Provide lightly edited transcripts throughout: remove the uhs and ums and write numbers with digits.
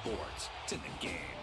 sports. It's in the game.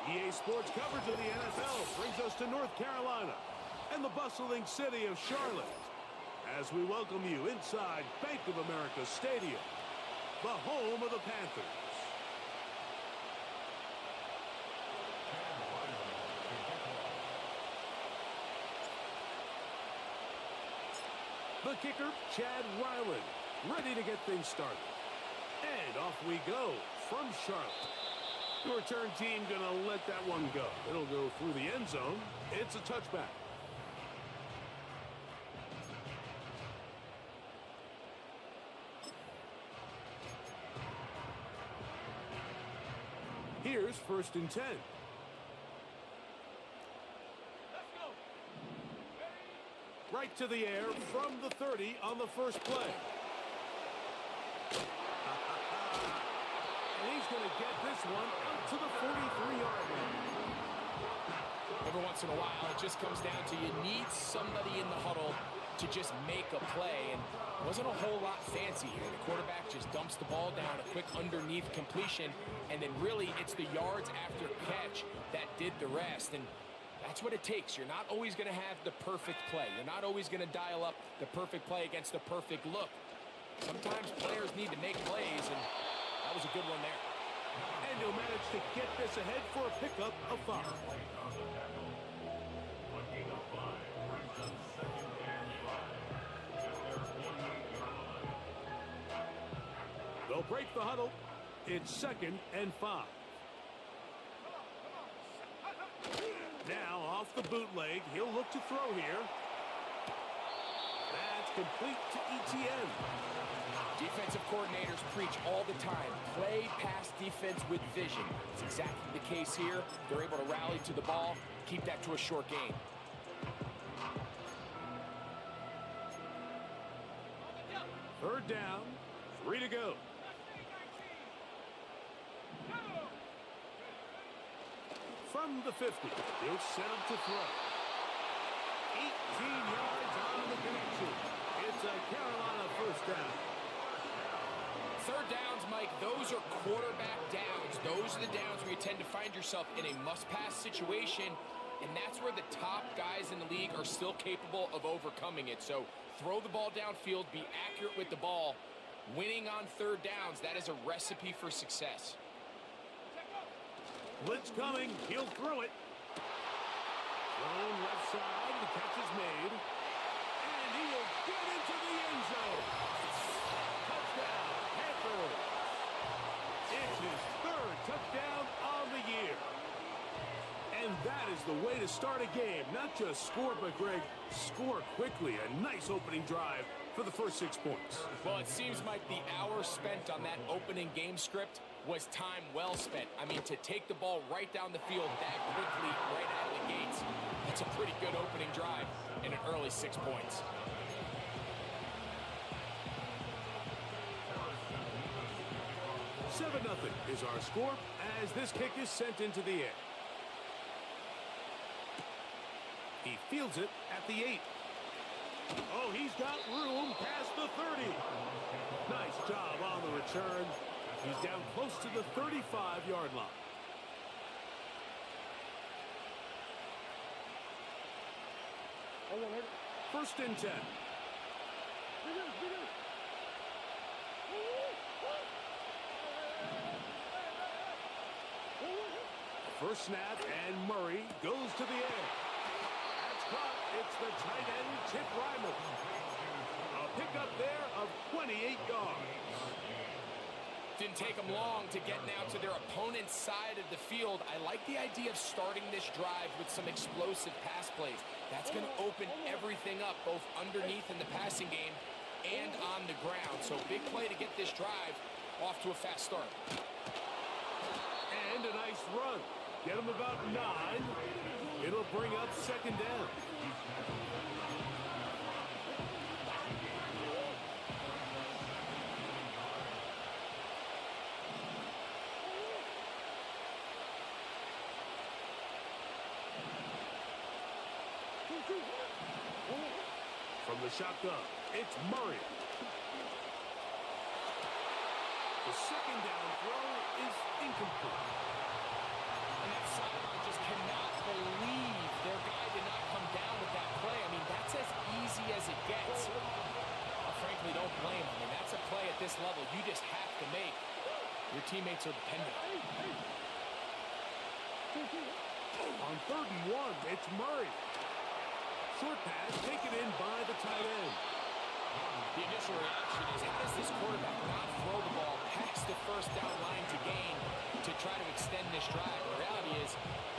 EA Sports coverage of the NFL brings us to North Carolina and the bustling city of Charlotte as we welcome you inside Bank of America Stadium, the home of the Panthers. The kicker, Chad Ryland, ready to get things started. And off we go from Charlotte. The return team gonna let that one go. It'll go through the end zone. It's a touchback. Here's 1st and 10. Let's go. Right to the air from the 30 on the first play. And he's going to get this one out to the 43-yard line. Every once in a while, it just comes down to you need somebody in the huddle to just make a play. And it wasn't a whole lot fancy here. The quarterback just dumps the ball down, a quick underneath completion, and then really it's the yards after catch that did the rest. And that's what it takes. You're not always going to have the perfect play. You're not always going to dial up the perfect play against the perfect look. Sometimes players need to make plays, and that was a good one there. And he'll manage to get this ahead for a pickup of 5. They'll break the huddle. It's 2nd and 5. Now off the bootleg, he'll look to throw here. That's complete to ETN. Defensive coordinators preach all the time, play pass defense with vision. It's exactly the case here. They're able to rally to the ball, keep that to a short gain. Third down, 3 to go. From the 50, he'll set him to throw. 18 yards on the connection. It's a Carolina first down. Third downs, Mike, those are quarterback downs. Those are the downs where you tend to find yourself in a must-pass situation, and that's where the top guys in the league are still capable of overcoming it. So throw the ball downfield, be accurate with the ball. Winning on third downs, that is a recipe for success. Blitz coming, he'll throw it. Thrown left side, the catch is made. And he will get into the end zone. Touchdown, Panthers. It's his 3rd touchdown on the year. And that is the way to start a game. Not just score, but Greg, score quickly. A nice opening drive for the first 6 points. Well, it seems like the hour spent on that opening game script was time well spent. I mean, to take the ball right down the field that quickly, right out of the gates, that's a pretty good opening drive and an early 6 points. Seven 0 is our score as this kick is sent into the air. He fields it at the 8. Oh, he's got room past the 30. Nice job on the return. He's down close to the 35-yard line. First and 10. First snap, and Murray goes to the air. That's caught. It's the tight end, Chip Ryman. A pickup there of 28 yards. Didn't take them long to get now to their opponent's side of the field. I like the idea of starting this drive with some explosive pass plays. That's going to open everything up, both underneath in the passing game and on the ground. So big play to get this drive off to a fast start. And a nice run. Get him about 9. It'll bring up 2nd down. From the shotgun, it's Murray. The 2nd down throw is incomplete. And that sideline just cannot believe their guy did not come down with that play. I mean, that's as easy as it gets. I frankly don't blame him. I mean, that's a play at this level you just have to make. Your teammates are dependent. On 3rd and 1, it's Murray. Short pass taken in by the tight end. The initial reaction is, how does this quarterback not throw the ball past the first down line to gain to try to extend this drive? The reality is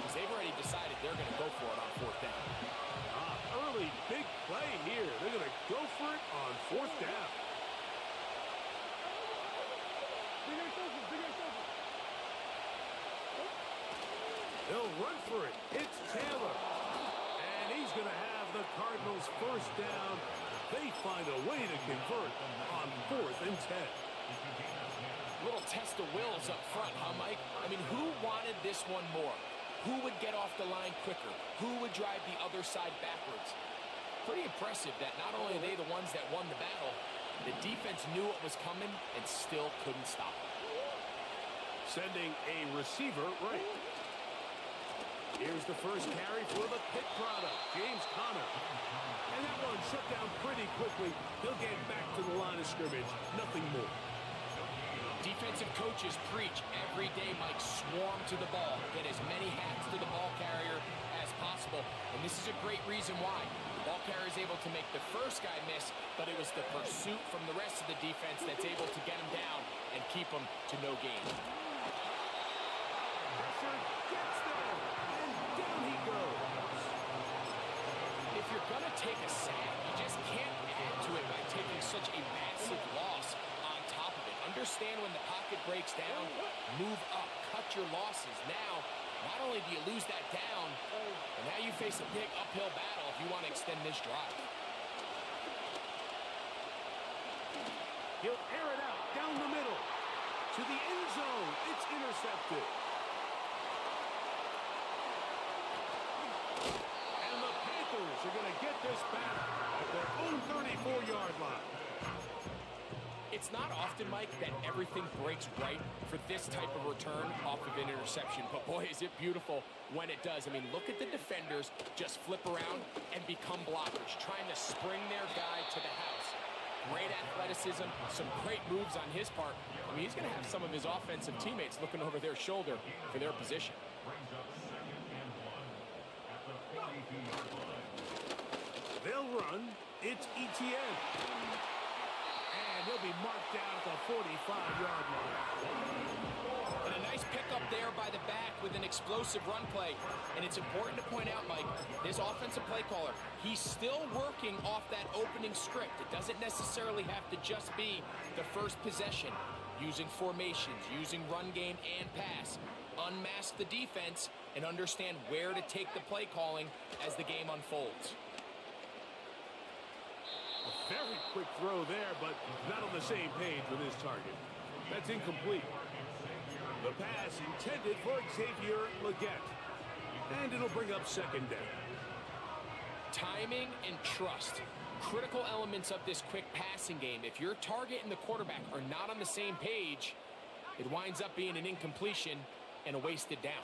they've already decided they're going to go for it on 4th down. Early big play here. They're going to go for it on 4th down. They'll run for it. It's Taylor. And he's going to have the Cardinals first down. They find a way to convert on 4th and 10. Little test of wills up front, huh, Mike? I mean, who wanted this one more? Who would get off the line quicker? Who would drive the other side backwards? Pretty impressive that not only are they the ones that won the battle, the defense knew what was coming and still couldn't stop it. Sending a receiver right. Here's the first carry for the Pitt product, James Conner. And that one shut down pretty quickly. He'll get back to the line of scrimmage, nothing more. Defensive coaches preach every day, Mike, swarm to the ball. Get as many hats to the ball carrier as possible. And this is a great reason why. The ball carrier is able to make the first guy miss, but it was the pursuit from the rest of the defense that's able to get him down and keep him to no gain. Pressure gets there, and down he goes. If you're going to take a sack, you just can't add to it by taking such a massive loss on top of it. Understand when the pocket breaks down, move up, cut your losses. Now, not only do you lose that down, but now you face a big uphill battle if you want to extend this drive. He'll air it out down the middle. To the end zone. It's intercepted. And the Panthers are going to get this back at their own 34-yard line. It's not often, Mike, that everything breaks right for this type of return off of an interception. But, boy, is it beautiful when it does. I mean, look at the defenders just flip around and become blockers, trying to spring their guy to the house. Great athleticism, some great moves on his part. I mean, he's going to have some of his offensive teammates looking over their shoulder for their position. They'll run. It's ETN. And he'll be marked down at the 45-yard line. And a nice pickup there by the back with an explosive run play. And it's important to point out, Mike, this offensive play caller, he's still working off that opening script. It doesn't necessarily have to just be the first possession. Using formations, using run game and pass. Unmask the defense and understand where to take the play calling as the game unfolds. A very quick throw there, but not on the same page with his target. That's incomplete. The pass intended for Xavier Legette. And it'll bring up second down. Timing and trust. Critical elements of this quick passing game. If your target and the quarterback are not on the same page, it winds up being an incompletion and a wasted down.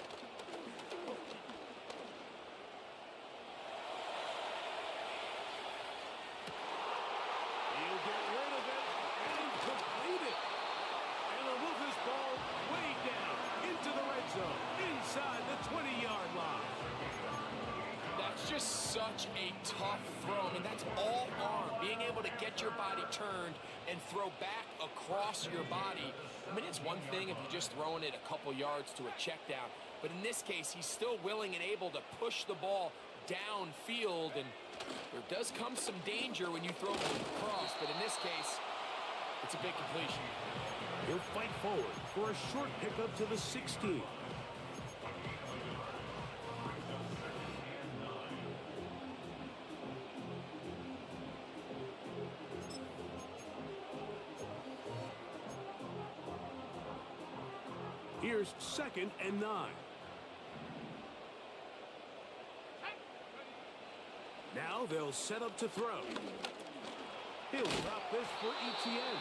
He'll get rid of it and complete it. And he'll move this ball way down into the red zone, inside the 20-yard line. That's just such a tough throw. I mean, that's all arm. Being able to get your body turned and throw back across your body. I mean, it's one thing if you're just throwing it a couple yards to a check down. But in this case, he's still willing and able to push the ball downfield. And there does come some danger when you throw it across. But in this case, it's a big completion. He'll fight forward for a short pickup to the 16. Here's 2nd and 9. Now they'll set up to throw. He'll drop this for ETN.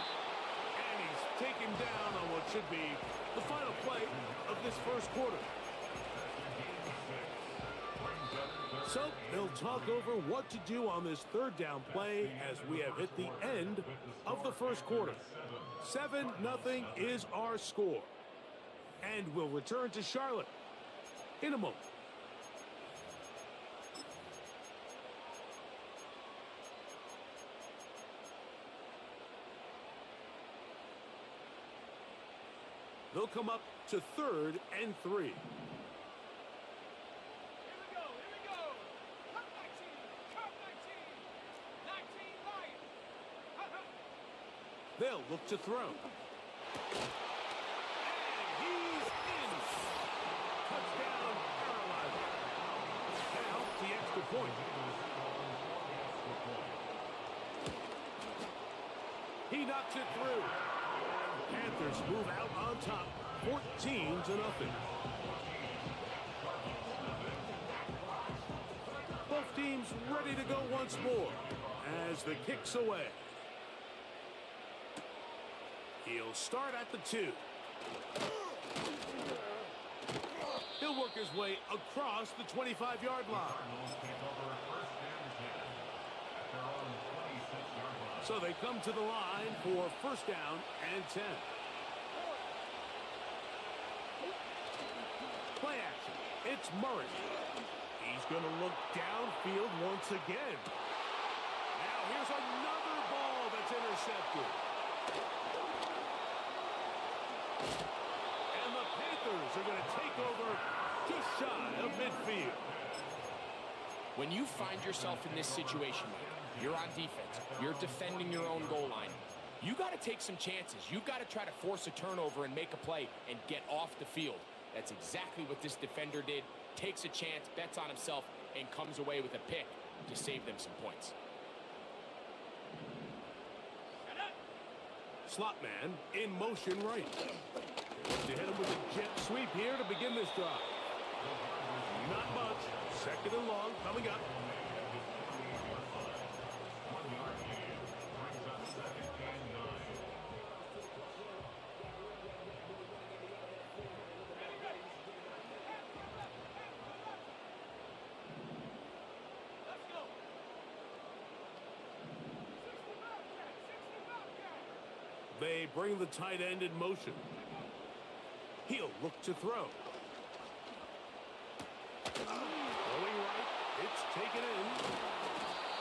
And he's taken down on what should be the final play of this first quarter. So they'll talk over what to do on this third down play as we have hit the end of the first quarter. 7-0 is our score. And we'll return to Charlotte in a moment. They'll come up to 3rd and 3. Here we go. Cut 19 Lions. They'll look to throw. Point. He knocks it through. Panthers move out on top, 14-0. Both teams ready to go once more as the kick's away. He'll start at the 2. He'll He'll work his way across the 25-yard line. So they come to the line for first down and 10. Play action. It's Murray. He's going to look downfield once again. Now here's another ball that's intercepted. And the Panthers are going to take over just shy of midfield. When you find yourself in this situation, you're on defense, you're defending your own goal line, you got to take some chances. You've got to try to force a turnover and make a play and get off the field. That's exactly what this defender did. Takes a chance, bets on himself, and comes away with a pick to save them some points. Slot man in motion right. To hit him with a jet sweep here to begin this drive. Not much. Second and long coming up. They bring the tight end in motion. He'll look to throw. Going right. It's taken in.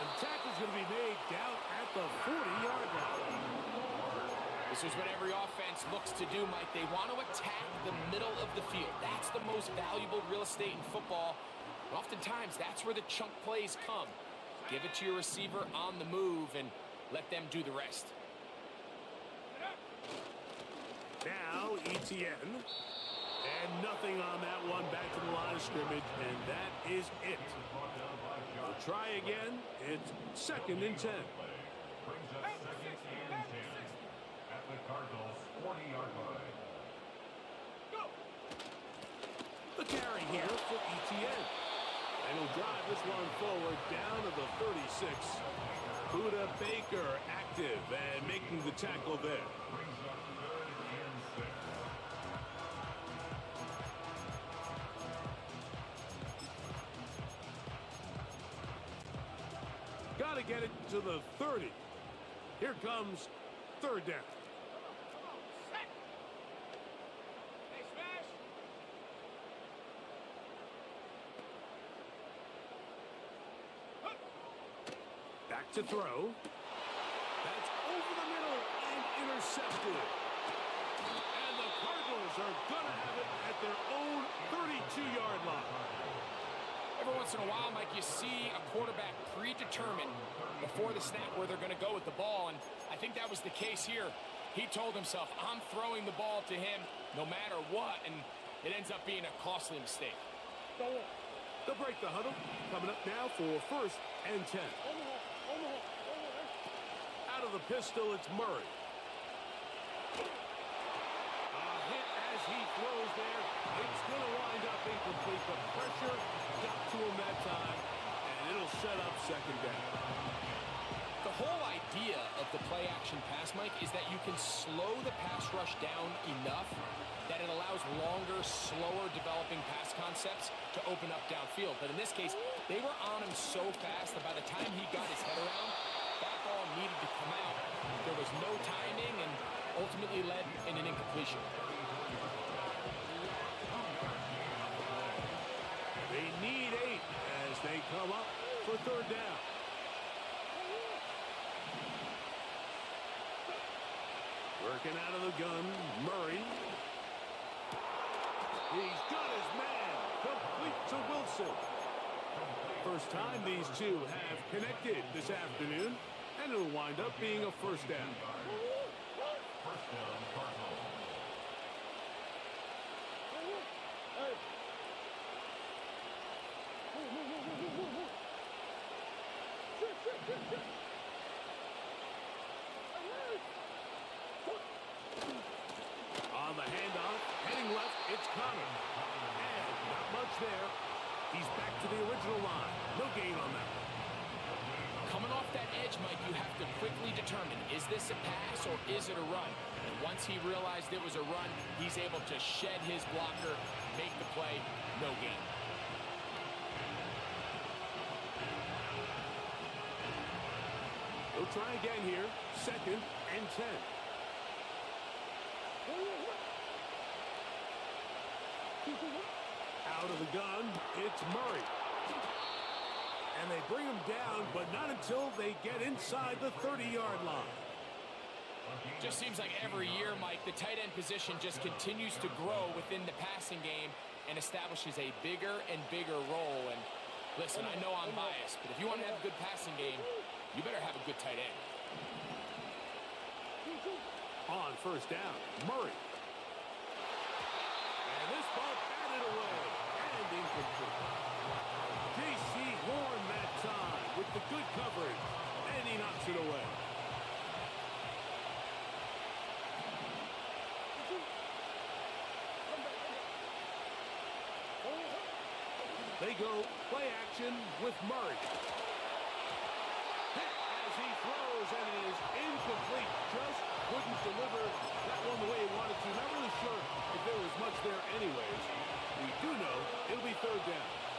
And the tackle's going to be made down at the 40-yard line. This is what every offense looks to do, Mike. They want to attack the middle of the field. That's the most valuable real estate in football. And oftentimes, that's where the chunk plays come. Give it to your receiver on the move and let them do the rest. Now, Etienne. And nothing on that one. Back to the line of scrimmage, and that is it. We'll try again. It's second and 10. At the Cardinals' 40-yard line. The carry here for Etienne. And he'll drive this one forward down to the 36. Buda Baker active and making the tackle there. Got to get it to the 30. Here comes third down. Hey, smash. Back to throw. That's over the middle and intercepted. And the Cardinals are going to have it at their own 32-yard line. Every once in a while, Mike, you see a quarterback predetermine before the snap where they're going to go with the ball, and I think that was the case here. He told himself, I'm throwing the ball to him no matter what, and it ends up being a costly mistake. They'll break the huddle. Coming up now for first and 10. Out of the pistol, it's Murray. A hit as he throws there. It's going to wind up incomplete. The pressure got to him that time, and it'll set up second down. The whole idea of the play-action pass, Mike, is that you can slow the pass rush down enough that it allows longer, slower developing pass concepts to open up downfield. But in this case, they were on him so fast that by the time he got his head around, that ball needed to come out. There was no timing and ultimately led in an incompletion. They need 8 as they come up for third down. Working out of the gun, Murray. He's got his man. Complete to Wilson. First time these two have connected this afternoon, and it'll wind up being a first down. First down, Cardinals. On the handoff, heading left, it's Connor. And not much there. He's back to the original line. No gain on that. Coming off that edge, Mike, you have to quickly determine, is this a pass or is it a run? And Once he realized it was a run, he's able to shed his blocker, make the play, no gain. He'll try again here. 2nd and 10. Out of the gun, it's Murray. And they bring him down, but not until they get inside the 30-yard line. Just seems like every year, Mike, the tight end position just continues to grow within the passing game and establishes a bigger and bigger role. And listen, I know I'm biased, but if you want to have a good passing game, you better have a good tight end. On 1st down, Murray. And this ball batted away and incomplete. J.C. Horn that time with the good coverage, and he knocks it away. They go play action with Murray. Hit as he throws, and it is incomplete. Just couldn't deliver that one the way he wanted to. Not really sure if there was much there anyways. We do know it'll be 3rd down.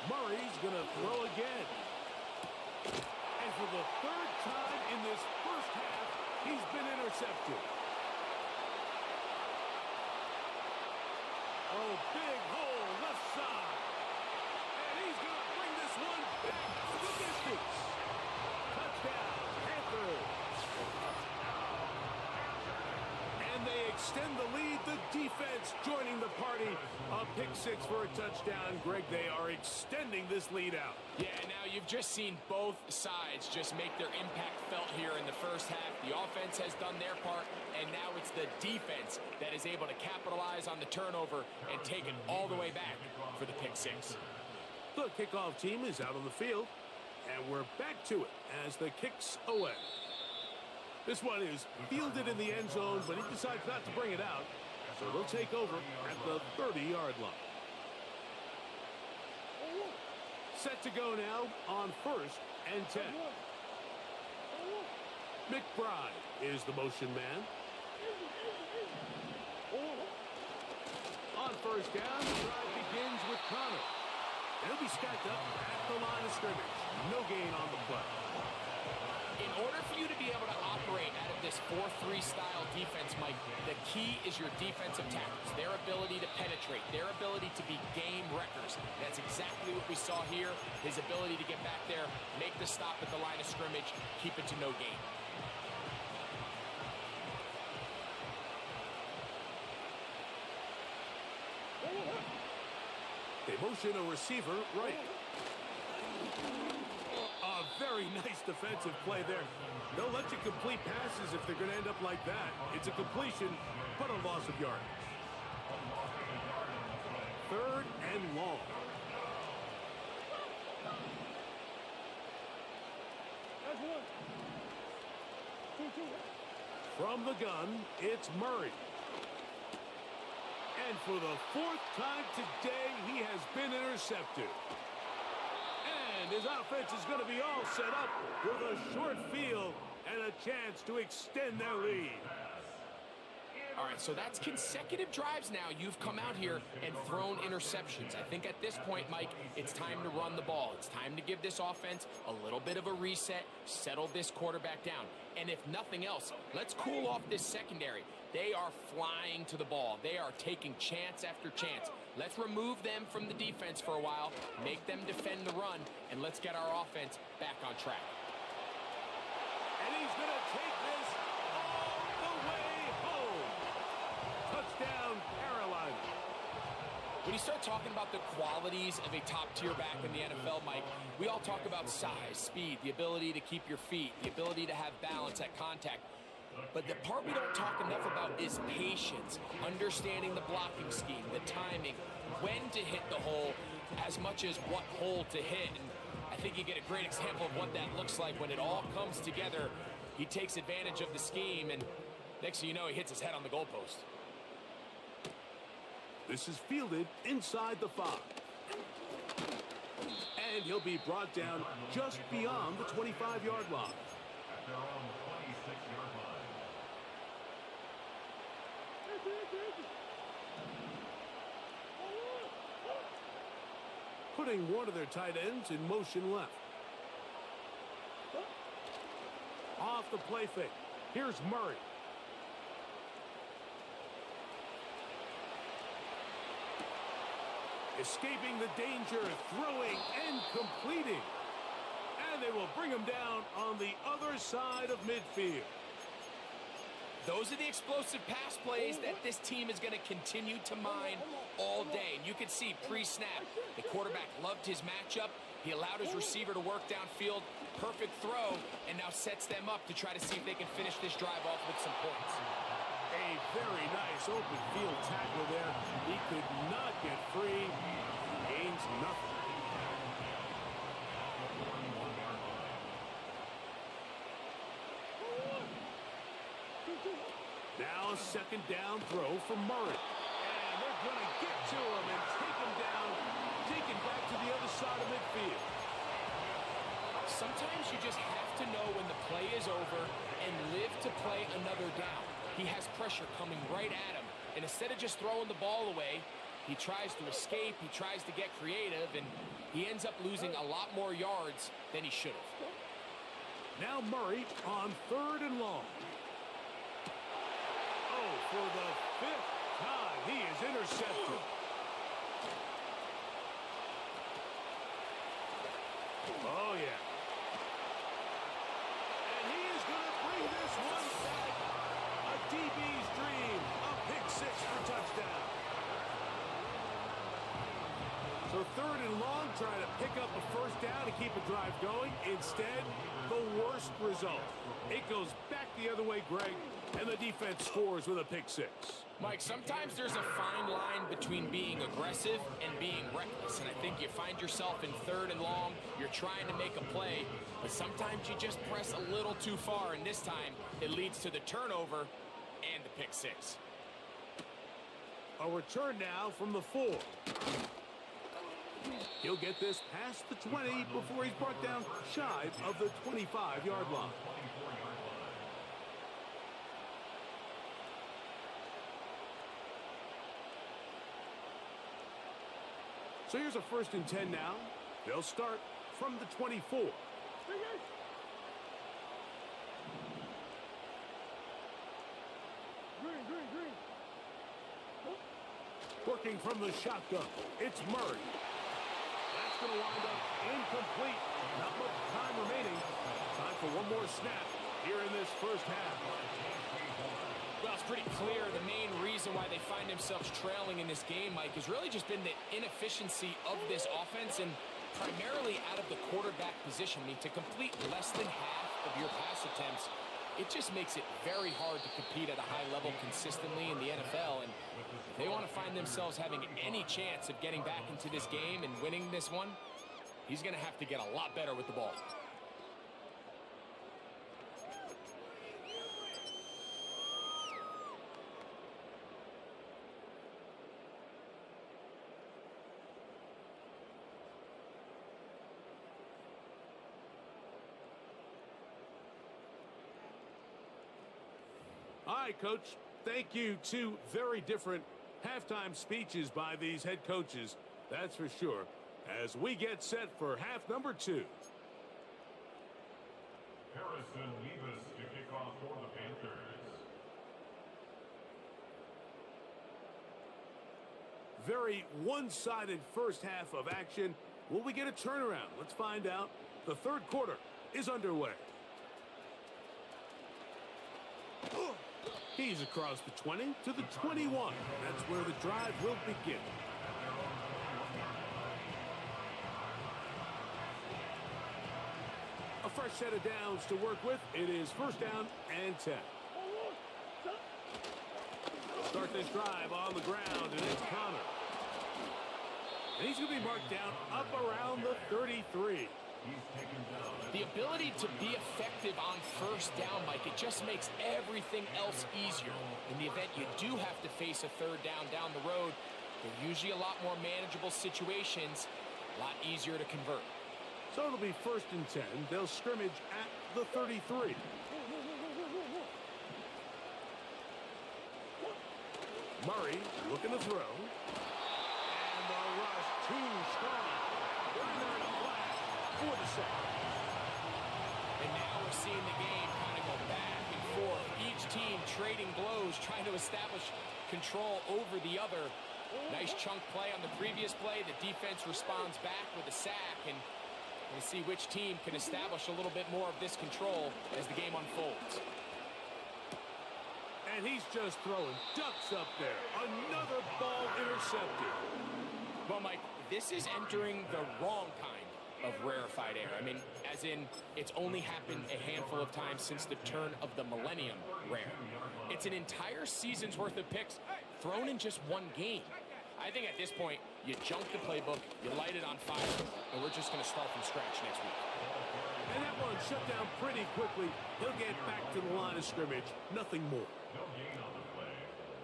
Murray's going to throw again. And for the 3rd time in this first half, he's been intercepted. Oh, big hole left side. And he's going to bring this one back to the distance. Touchdown, Panthers. And they extend the lead. The defense joining the party. A pick 6 for a touchdown. Greg, they are extending this lead out. Yeah, now you've just seen both sides just make their impact felt here in the first half. The offense has done their part, and now it's the defense that is able to capitalize on the turnover and take it all the way back for the pick 6. The kickoff team is out on the field, and we're back to it as the kick's away. This one is fielded in the end zone, but he decides not to bring it out. So they'll take over at the 30-yard line. Set to go now on 1st and 10. McBride is the motion man. On 1st down, the drive begins with Connor. He'll be stacked up at the line of scrimmage. No gain on the play. In order for you to be able to operate out of this 4-3 style defense, Mike, the key is your defensive tackles, their ability to penetrate, their ability to be game wreckers. That's exactly what we saw here, his ability to get back there, make the stop at the line of scrimmage, keep it to no gain. They motion a receiver right. A very nice defensive play there. They'll let you complete passes if they're going to end up like that. It's a completion, but a loss of yardage. 3rd and long. From the gun, it's Murray. And for the 4th time today, he has been intercepted. And his offense is going to be all set up with a short field and a chance to extend their lead. All right, so that's consecutive drives now. You've come out here and thrown interceptions. I think at this point, Mike, it's time to run the ball. It's time to give this offense a little bit of a reset, settle this quarterback down. And if nothing else, let's cool off this secondary. They are flying to the ball. They are taking chance after chance. Let's remove them from the defense for a while, make them defend the run, and let's get our offense back on track. And he's going to take this all the way home. Touchdown, Carolina. When you start talking about the qualities of a top-tier back in the NFL, Mike, we all talk about size, speed, the ability to keep your feet, the ability to have balance at contact. But the part we don't talk enough about is patience, understanding the blocking scheme, the timing, when to hit the hole, as much as what hole to hit. And I think you get a great example of what that looks like when it all comes together. He takes advantage of the scheme, and Next thing you know, he hits his head on the goalpost. This is fielded inside the 5. And he'll be brought down just beyond the 25-yard line. At their own 26-yard line. Putting one of their tight ends in motion left. Off the play fake. Here's Murray. Escaping the danger, throwing and completing. And they will bring him down on the other side of midfield. Those are the explosive pass plays that this team is going to continue to mine all day. And you can see pre-snap, the quarterback loved his matchup. He allowed his receiver to work downfield. Perfect throw, and now sets them up to try to see if they can finish this drive off with some points. A very nice open field tackle there. He could not get free. Gains nothing. Now a second down throw from Murray. And they're going to get to him and take him down, take him back to the other side of midfield. Sometimes you just have to know when the play is over and live to play another down. He has pressure coming right at him. And instead of just throwing the ball away, he tries to escape, he tries to get creative, and he ends up losing a lot more yards than he should have. Now Murray on 3rd and long. Oh, for the 5th time, he is intercepted. Oh, yeah. And he is going to bring this one back. A DB's dream. A pick 6 for touchdown. So 3rd and long, trying to pick up a first down to keep a drive going. Instead, the worst result. It goes back the other way, Greg, and the defense scores with a pick 6. Mike, sometimes there's a fine line between being aggressive and being reckless, and I think you find yourself in 3rd and long, you're trying to make a play, but sometimes you just press a little too far, and this time it leads to the turnover and the pick 6. A return now from the 4. He'll get this past the 20 before he's brought down shy of the 25-yard line. So here's a 1st and 10 now. They'll start from the 24. Working from the shotgun, it's Murray. That's going to wind up incomplete. Not much time remaining. Time for one more snap here in this first half. Well, it's pretty clear the main reason why they find themselves trailing in this game, Mike, has really just been the inefficiency of this offense and primarily out of the quarterback position. I mean, to complete less than half of your pass attempts, it just makes it very hard to compete at a high level consistently in the NFL. And if they want to find themselves having any chance of getting back into this game and winning this one, he's going to have to get a lot better with the ball. All right, Coach. Thank you. 2 very different halftime speeches by these head coaches. That's for sure. As we get set for half number 2. Harrison Levis to kick off for the Panthers. Very one-sided first half of action. Will we get a turnaround? Let's find out. The 3rd quarter is underway. He's across the 20 to the 21. That's where the drive will begin. A fresh set of downs to work with. It is 1st down and 10. Start this drive on the ground, and it's Connor. And he's going to be marked down up around the 33. He's taken down. The ability to be effective on first down, Mike, it just makes everything else easier. In the event you do have to face a third down the road, they're usually a lot more manageable situations, a lot easier to convert. So it'll be 1st and 10. They'll scrimmage at the 33. Murray looking to throw. And the rush too strong. They're in a flag for the sack. And now we're seeing the game kind of go back and forth. Each team trading blows, trying to establish control over the other. Nice chunk play on the previous play. The defense responds back with a sack, and we'll see which team can establish a little bit more of this control as the game unfolds. And he's just throwing ducks up there. Another ball intercepted. Well, Mike, this is entering the wrong kind of rarefied air. I mean, as in, it's only happened a handful of times since the turn of the millennium rare. It's an entire season's worth of picks thrown in just one game. I think at this point, you junk the playbook, you light it on fire, and we're just going to start from scratch next week. And that one shut down pretty quickly. He'll get back to the line of scrimmage. Nothing more. No gain on the play.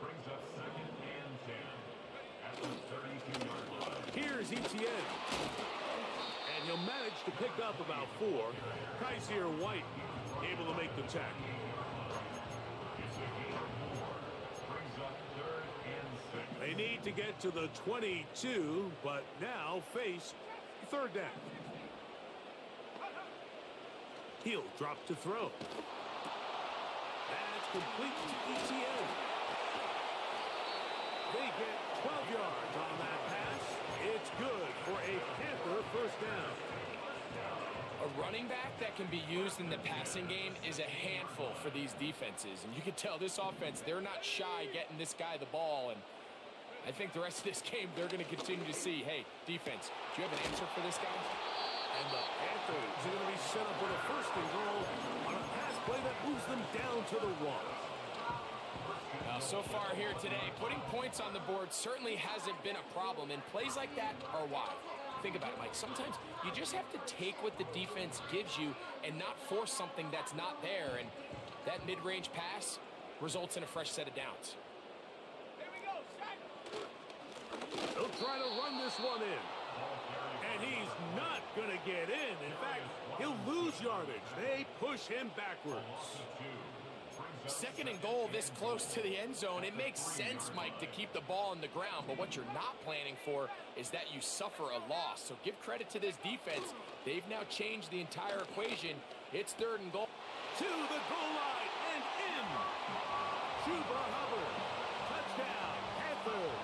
Brings up 2nd and 10 at the 32-yard line. Here's Etienne. And he'll manage to pick up about 4. Kaiser White able to make the tackle. It's a gain of 4. Brings up 3rd and 6. They need to get to the 22, but now face 3rd down. He'll drop to throw. That's complete to Etienne. They get 12 yards on that pass. It's good for a Panther 1st down. A running back that can be used in the passing game is a handful for these defenses. And you can tell this offense, they're not shy getting this guy the ball. And I think the rest of this game, they're going to continue to see, hey, defense, do you have an answer for this guy? And the Panthers are going to be set up with a 1st and goal on a pass play that moves them down to the 1. Now, so far here today, putting points on the board certainly hasn't been a problem, and plays like that are why. Think about it, Mike. Sometimes you just have to take what the defense gives you and not force something that's not there, and that mid-range pass results in a fresh set of downs. Here we go, set. They'll try to run this one in. And he's not going to get in. In fact, he'll lose yardage. They push him backwards. 2nd and goal this close to the end zone. It makes sense, Mike, to keep the ball on the ground, but what you're not planning for is that you suffer a loss. So give credit to this defense. They've now changed the entire equation. It's 3rd and goal. To the goal line and in. Chuba Hubbard. Touchdown, Panthers.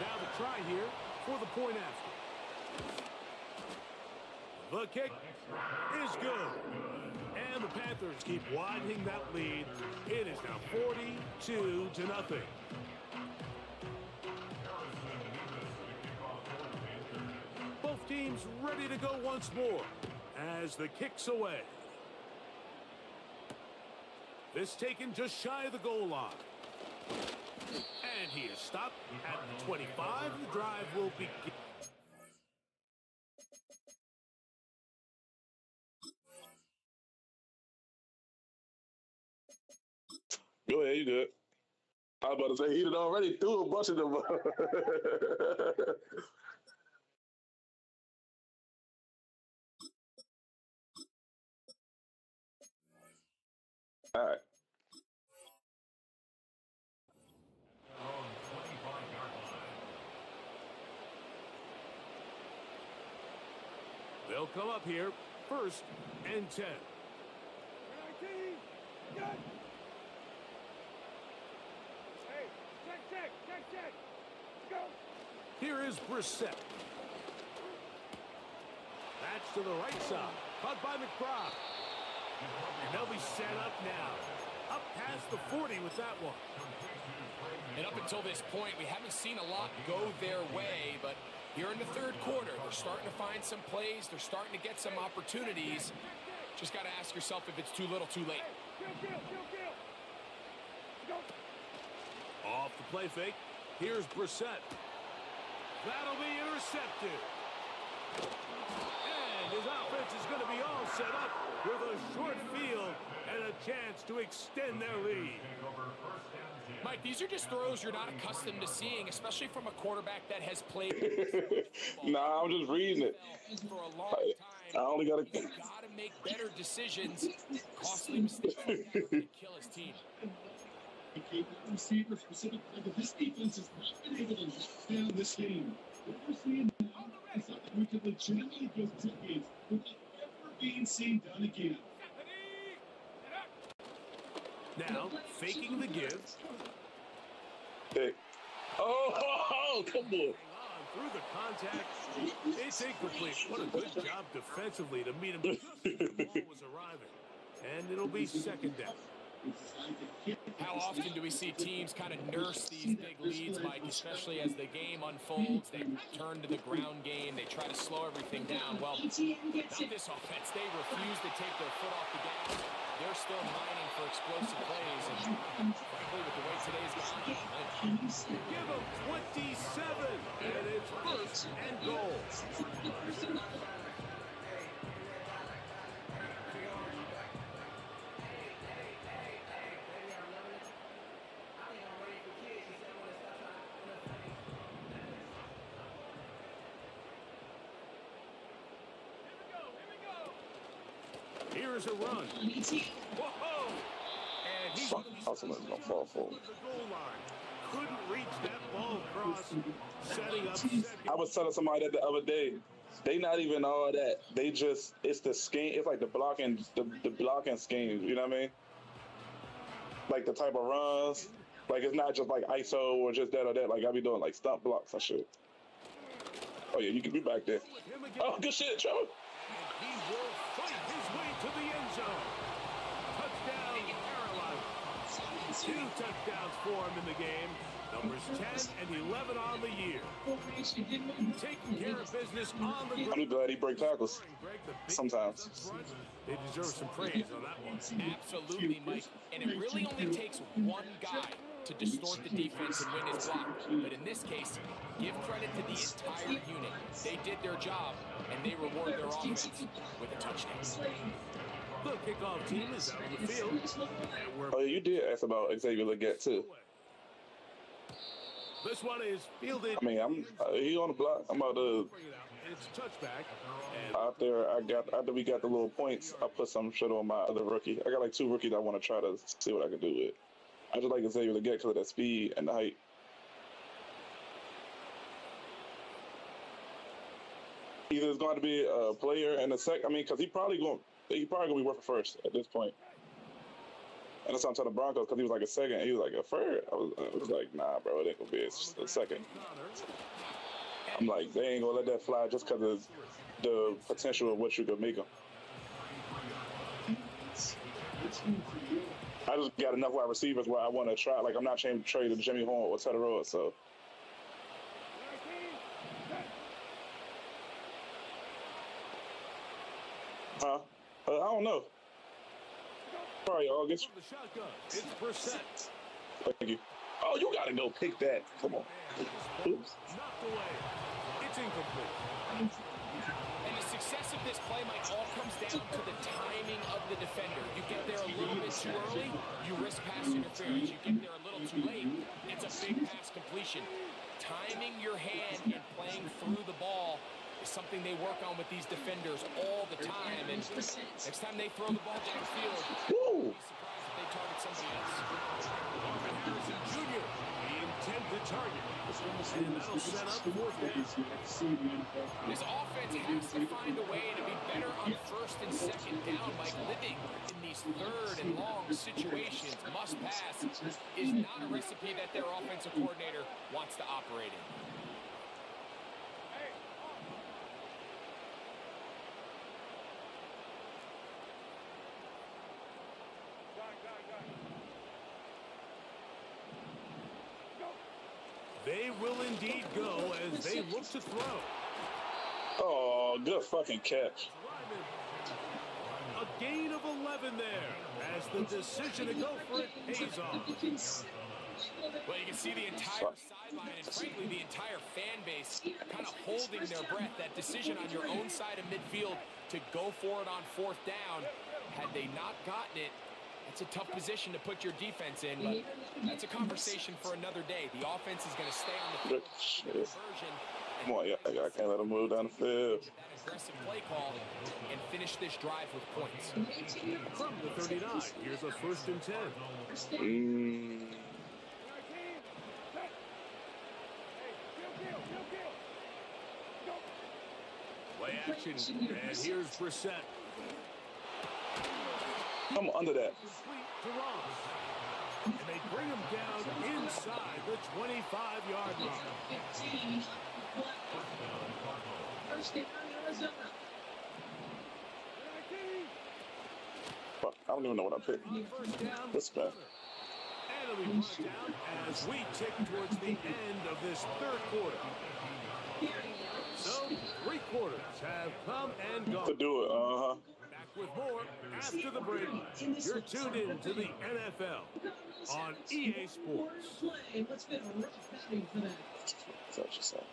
Now the try here for the point after. The kick is good. And the Panthers keep widening that lead. It is now 42-0. Both teams ready to go once more as the kick's away. This taken just shy of the goal line. And he is stopped at the 25. The drive will begin. Go ahead, you good. I was about to say he had already threw a bunch of them. All right. They'll come up here, 1st and 10. 19, good. Hey, check. Go. Here is Brissett. That's to the right side. Caught by McBride. And they'll be set up now. Up past the 40 with that one. And up until this point, we haven't seen a lot go their way, but here in the 3rd quarter, they're starting to find some plays. They're starting to get some opportunities. Just got to ask yourself if it's too little, too late. Go. Off the play fake. Here's Brissett. That'll be intercepted. And And his offense is going to be all set up with a short field and a chance to extend their lead. Mike, these are just throws you're not accustomed to seeing, especially from a quarterback that has played. Nah, I'm just reading it. For a long time. I only got to. He's got to make better decisions. Costly mistakes like that are going to kill his team. Receiver specifically, but this defense has not been able to lock down this game. What we're seeing now is something we can legitimately go decades without ever being seen done again. Now, faking the give. Hey. Oh, come on. Through the contact. It's incomplete. What a good job defensively to meet him just as the ball was arriving. And it'll be second down. How often do we see teams kind of nurse these big leads, Mike, especially as the game unfolds? They turn to the ground game. They try to slow everything down. Well, not this offense. They refuse to take their foot off the gas. They're still mining for explosive plays. And frankly, with the way today's gone, give them 27, and it's first and goal. Here's a run. Whoa! And he's gonna fall forward. the goal line. Couldn't reach that ball across. Setting up second. I was telling somebody that the other day. They not even all that. They just it's the scheme. It's like the blocking scheme. You know what I mean? Like the type of runs. Like it's not just like ISO or just that or that. Like I be doing like stump blocks and shit. Oh yeah, you can be back there. Oh, good shit, Trevor. And he will fight his way to the end zone. Touchdown, Carolina. 2 touchdowns for him in the game. Numbers 10 and 11 on the year. Taking care of business on the ground. I'm glad he breaks tackles. Sometimes. They deserve some praise on that one. absolutely, Mike. And it really only takes one guy to distort the defense and win his block. But in this case, give credit to the entire unit. They did their job, and they reward their offense with a touchdown. The kickoff team is out on the field. And we're Oh, yeah, you did ask about Xavier Legette too. This one is fielded. I mean, he on the block. I'm about to Bring it out. It's a touchback. And out there. After we got the little points, I put some shit on my other rookie. I got like 2 rookies I want to try to see what I can do with. I just like Xavier Legette because of that speed and the height. Either it's going to be a player and a sec. I mean, because he probably gonna be worth a first at this point. And that's what I'm telling the Broncos because he was like a second. He was like a third. I was like, nah, bro, it ain't gonna be a second. I'm like, they ain't gonna let that fly just because of the potential of what you could make him. I just got enough wide receivers where I want to try. Like, I'm not trying to trade to Jimmy Horn or Tedder Road, so. I don't know. Probably August. the shotgun. It's Brissett. Thank you. Oh, you gotta go pick that. Come on. Oops. Knocked away. It's incomplete. And the success of this play, Mike, all comes down to the timing of the defender. You get there a little bit too early, you risk pass interference. You get there a little too late, it's a big pass completion. Timing your hand and playing through the ball is something they work on with these defenders all the time. And next time they throw the ball downfield, Woo! be surprised if they target somebody else. Marvin Harrison Jr., the intended target. And that'll set up fourth down. This offense has to find a way to be better on first and second down. Like living in these third and long situations, must pass is not a recipe that their offensive coordinator wants to operate in. They will indeed go as they look to throw. Oh, good fucking catch. A gain of 11 there as the decision to go for it pays off. Well, you can see the entire sideline and, frankly, the entire fan base kind of holding their breath. That decision on your own side of midfield to go for it on 4th down, had they not gotten it, that's a tough position to put your defense in, but that's a conversation for another day. The offense is going to stay on the field. Conversion. Come on, yeah, I can't let him move down the field. That aggressive play call and finish this drive with points. From the 39, here's a 1st and 10. Play action, and here's Brissett. Come under that. To Ross. And they bring him down inside the 25-yard line. Fuck, I don't even know what I picked. This man. And it'll be brought down as we tick towards the end of this 3rd quarter. So, 3 quarters have come and gone. To do it, Back with more after the break. You're tuned in to the NFL on EA Sports. Touch yourself.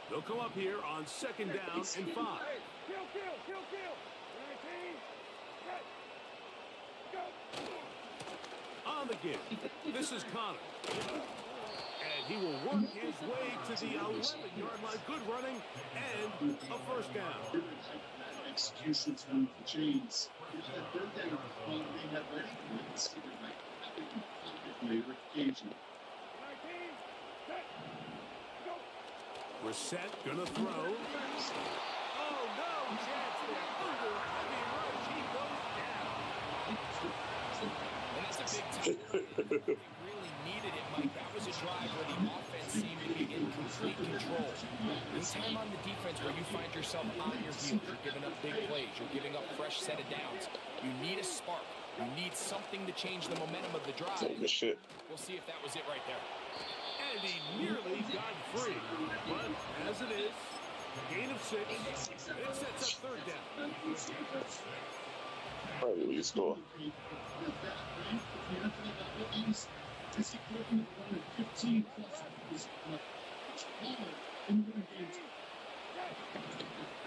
They'll come up here on 2nd down and 5. Kill. 19. Set. Go. On the give, this is Connor. And he will work his way to the 11-yard line. Good running and a 1st down. Executions move the chains. That 3rd down, while being athletic, favorite occasion. 19. Set. Go. Brissett gonna throw. Oh, no chance there. Under a heavy rush, he goes down. And that's a big time. They really needed it, Mike. That was a drive where the offense seemed to be in complete control. Anytime on the defense where you find yourself on your heels, you're giving up big plays, you're giving up fresh set of downs. You need a spark. You need something to change the momentum of the drive. Good shit. We'll see if that was it right there. And he nearly got free. But as it is, gain of 6. It sets up 3rd down. Probably will you score.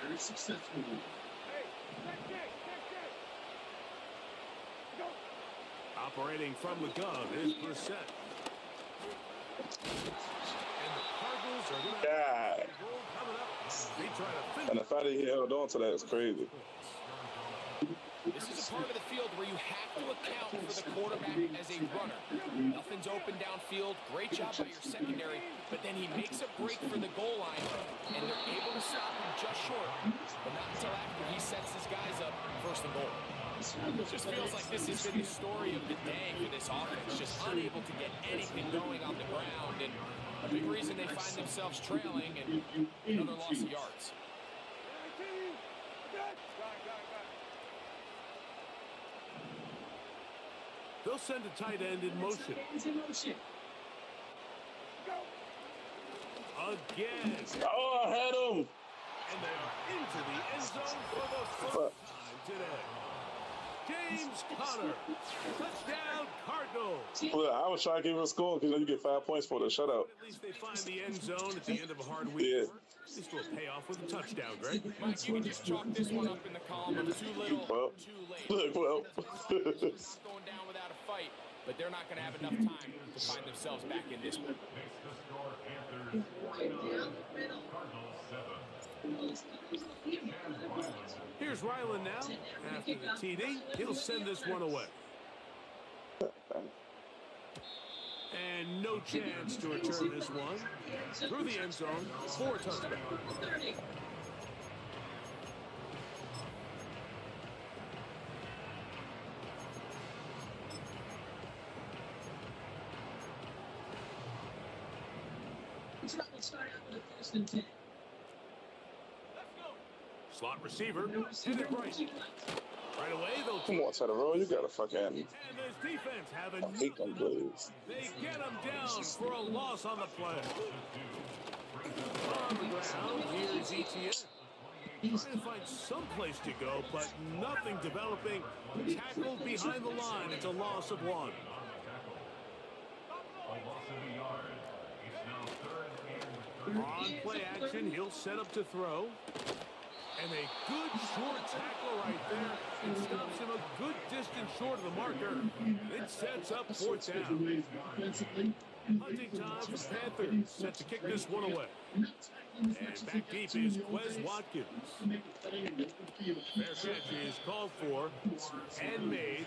Very successful. Hey, check. Go. Operating from the gun is Brissett. And the Cardinals are going to God. have a goal coming up. They try to finish. And the fact that he held on to that is crazy. This is a part of the field where you have to account for the quarterback as a runner. Nothing's open downfield. Great job by your secondary. But then he makes a break for the goal line, and they're able to stop him just short. But not until after he sets his guys up 1st and goal. It just feels like this has been the story of the day for this offense. Just unable to get anything going on the ground. And a big reason they find themselves trailing and another loss of yards. 19. Set. Go. They'll send a tight end in motion. Go. Again. Oh, I had him. And they're into the end zone for the 1st time today. James Conner. Touchdown, Cardinals. Well, I was trying to give him a score because you get 5 points for the shutout. At least they find the end zone at the end of a hard week. Yeah. This will pay off with a touchdown, Greg. Mike, you can just chalk this one up in the column of too little, Well, too late. look, well. It's not going down without a fight, but they're not going to have enough time to find themselves back in this one. Makes the score Panthers 49, Cardinals 7. Here's Ryland now. After the TD, he'll send this one away. And no chance to return this one. Through the end zone, 4 touchdowns. Slot receiver, headed right. Right away, they'll Come on, Tedero, you got to fucking. and his defense have a I hate them plays. They get him down for a loss on the play. On the ground, here's ETN. Trying to find some place to go, but nothing developing. Tackled behind the line. It's a loss of 1. On play action, he'll set up to throw. And a good short tackle right there. It stops him a good distance short of the marker. It sets up 4th down. Hunting time for Panthers. Set to kick this one away. And back deep is Quez Watkins. Fair catch is called for and made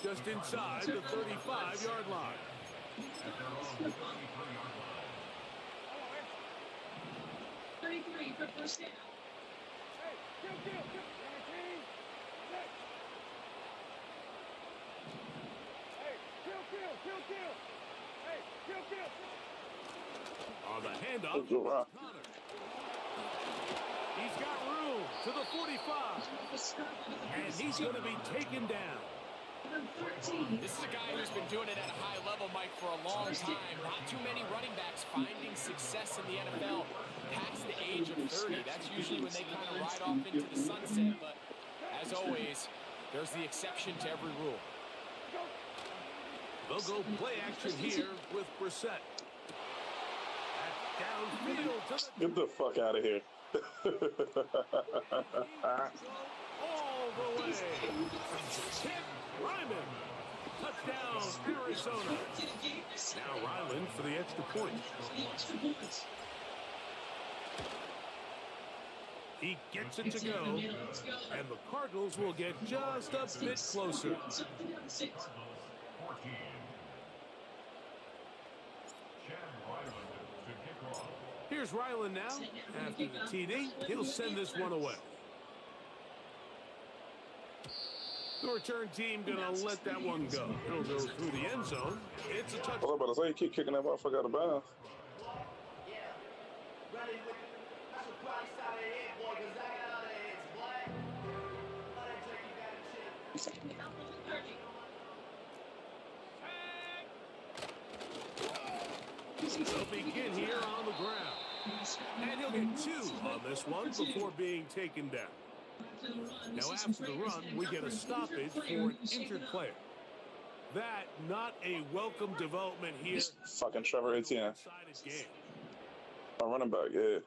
just inside the 35-yard line. 33 for first down. Hey, kill. 19, set. Hey, kill. Hey, kill. On the handoff, Let's go, Rob. Connor. He's got room to the 45. And he's going to be taken down. This is a guy who's been doing it at a high level, Mike, for a long time. Not too many running backs finding success in the NFL past the age of 30. That's usually when they kind of ride off into the sunset. But as always, there's the exception to every rule. They'll go play action here with Brissett. Downfield to the... Get the fuck out of here. all the way. Kent Ryman. Touchdown, Arizona. Now Ryland for the extra point. He gets it to go, and the Cardinals will get just a bit closer. 14. Here's Ryland now. After the TD, he'll send this one away. The return team gonna let that one go. It'll go through the end zone. It's a touchdown. I was about to say, you keep kicking that motherfucker out of bounds. They'll begin here on the ground. And he'll get 2 on this one before being taken down. Now after the run, we get a stoppage for an injured player. That not a welcome development here. Fucking Trevor Etienne. Game. Our running back, yeah.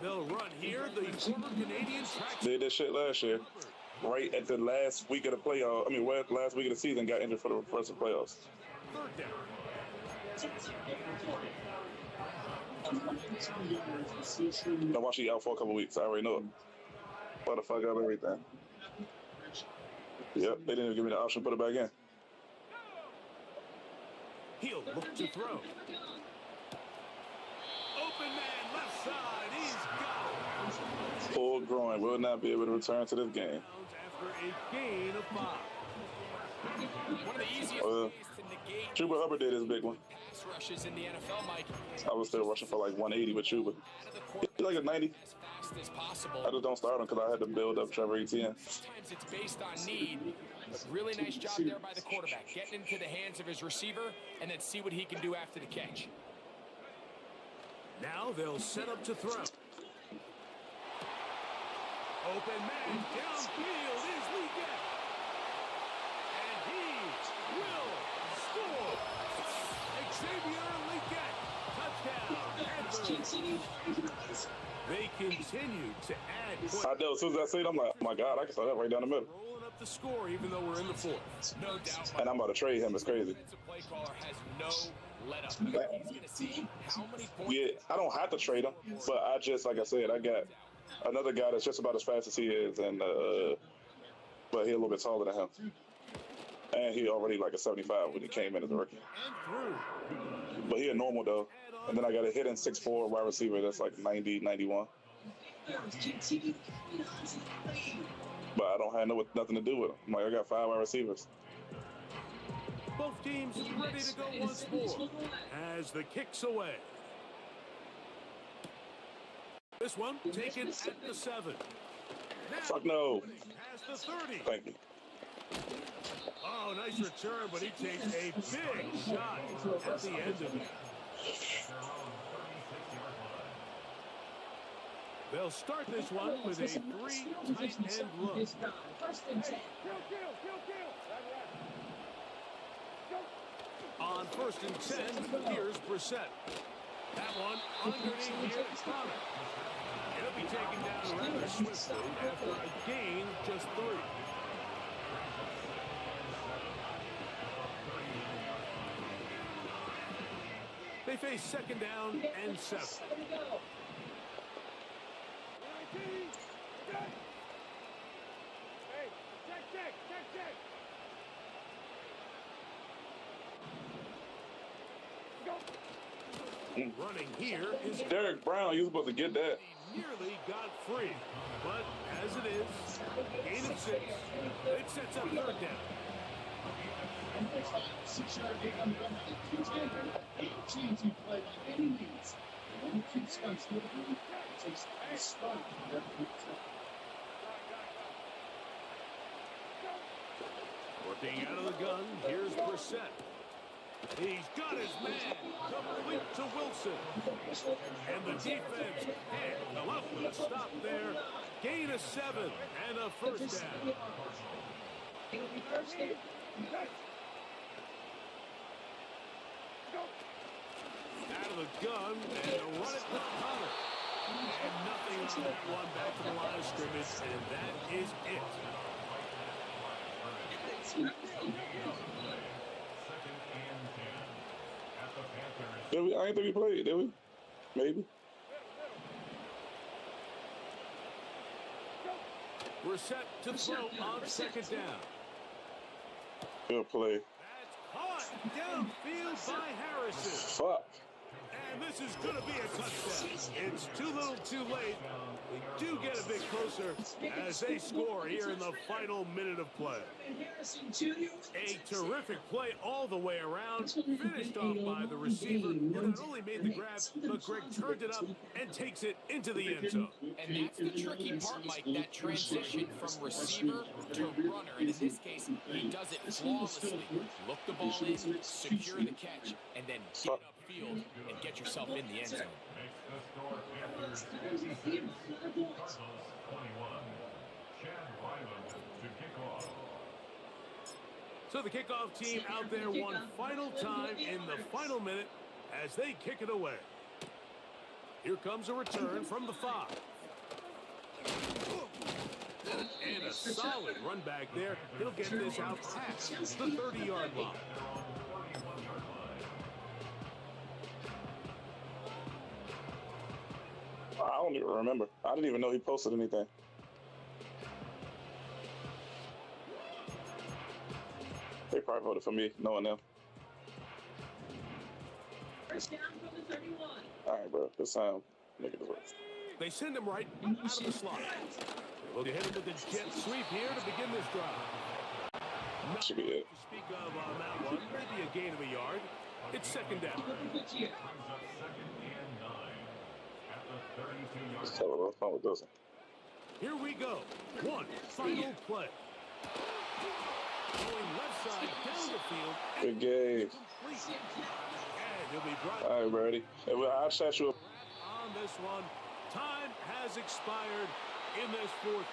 They'll run here. The former Canadian track. Did this shit last year. Right at the last week of the playoff. I mean, last week of the season, got injured for the first of the playoffs. 3rd down. I watched you out for a couple weeks. I already know it. Why the fuck out everything? Yep, they didn't even give me the option to put it back in. He'll look to throw. Open man, left side. He's got it. Full groin will not be able to return to this game. After a gain of 5. One of the easiest ways to negate Chuba Hubbard did his big one. pass rushes in the NFL, Mike. I was still rushing for like 180 with Chuba. He's like a 90. As fast as possible. I just don't start him because I had to build up Trevor Etienne. Sometimes it's based on need. But really nice job there by the quarterback. Getting into the hands of his receiver and then see what he can do after the catch. Now they'll set up to throw. Open man downfield is Leggett. And he will score. Xavier Leggett. Touchdown. They continue to add points. I know, as soon as I see it, I'm like, oh my God, I can start that right down the middle. Rolling up the score even though we're in the 4th. No doubt. And I'm about to trade him. It's crazy. Defensive play caller has no let up. He's going to see how many points. Yeah, I don't have to trade him, but I just, like I said, I got another guy that's just about as fast as he is, and but he's a little bit taller than him. And he already like a 75 when he came in as a rookie. But he a normal though. And then I got a hidden 6'4" wide receiver that's like 90, 91. But I don't have nothing to do with him. I'm like, I got 5 wide receivers. Both teams ready to go once more as the kick's away. This one taken at the 7. Now, Fuck no. past the 30. Thank you. Oh, nice return, but he takes a big shot at the end of it. They'll start this one with a 3 tight end look. First and 10. Kill. On first and 10, here's Brissett. That one underneath here to Connor. He'll be taken down rather swiftly after a gain just 3. They face second down and 7. Hey, check. Running here is Derek Brown, you supposed to get that. He nearly got free, but as it is, gain of 6. It sets up third down. And there's a 6-yard gain on the run. Eight teams who play by any means. The one who starts with a group takes a start from their group. Working out of the gun, here's Brissett. He's got his man, complete to Wilson. And the defense can't come up with a stop there. Gain of 7 and a first down. It'll be first down. Out of the gun, and to run it with Connor. And nothing on that one, back to the line of scrimmage, and that is it. Did we? I didn't think we played, did we? Maybe. We're set to throw on second down. Good play. That's caught downfield by Harrison. Fuck. And this is going to be a touchdown. It's too little too late. We do get a bit closer as they score here in the final minute of play. A terrific play all the way around, finished off by the receiver, who not only made the grab, but Greg turned it up and takes it into the end zone. And that's the tricky part, Mike, that transition from receiver to runner. And in this case, he does it flawlessly. Look the ball in, secure the catch, and then get upfield and get yourself in the end zone. Makes the score Panthers 26, Cardinals 21. Chad Ryland to kick off. So the kickoff team out there one final time in the final minute as they kick it away. Here comes a return from the 5. And a solid run back there. He'll get this out past the 30-yard line. I don't even remember. I didn't even know he posted anything. They probably voted for me, knowing them. First down from the 31. All right, bro. This time, make it work. They send him right out of the slot. Well, you hit him with the jet sweep here to begin this drive. Not Should be it. to speak of on that one. Maybe a gain of a yard. It's second down. Brings up second and 9 at the 32-yard Just tell her what's wrong with this. Here we go. One final play. Going left side down the field. Good game. Complete. And he'll be brought All right, Brady. I'll chat you up. on this one. Time has expired in this fourth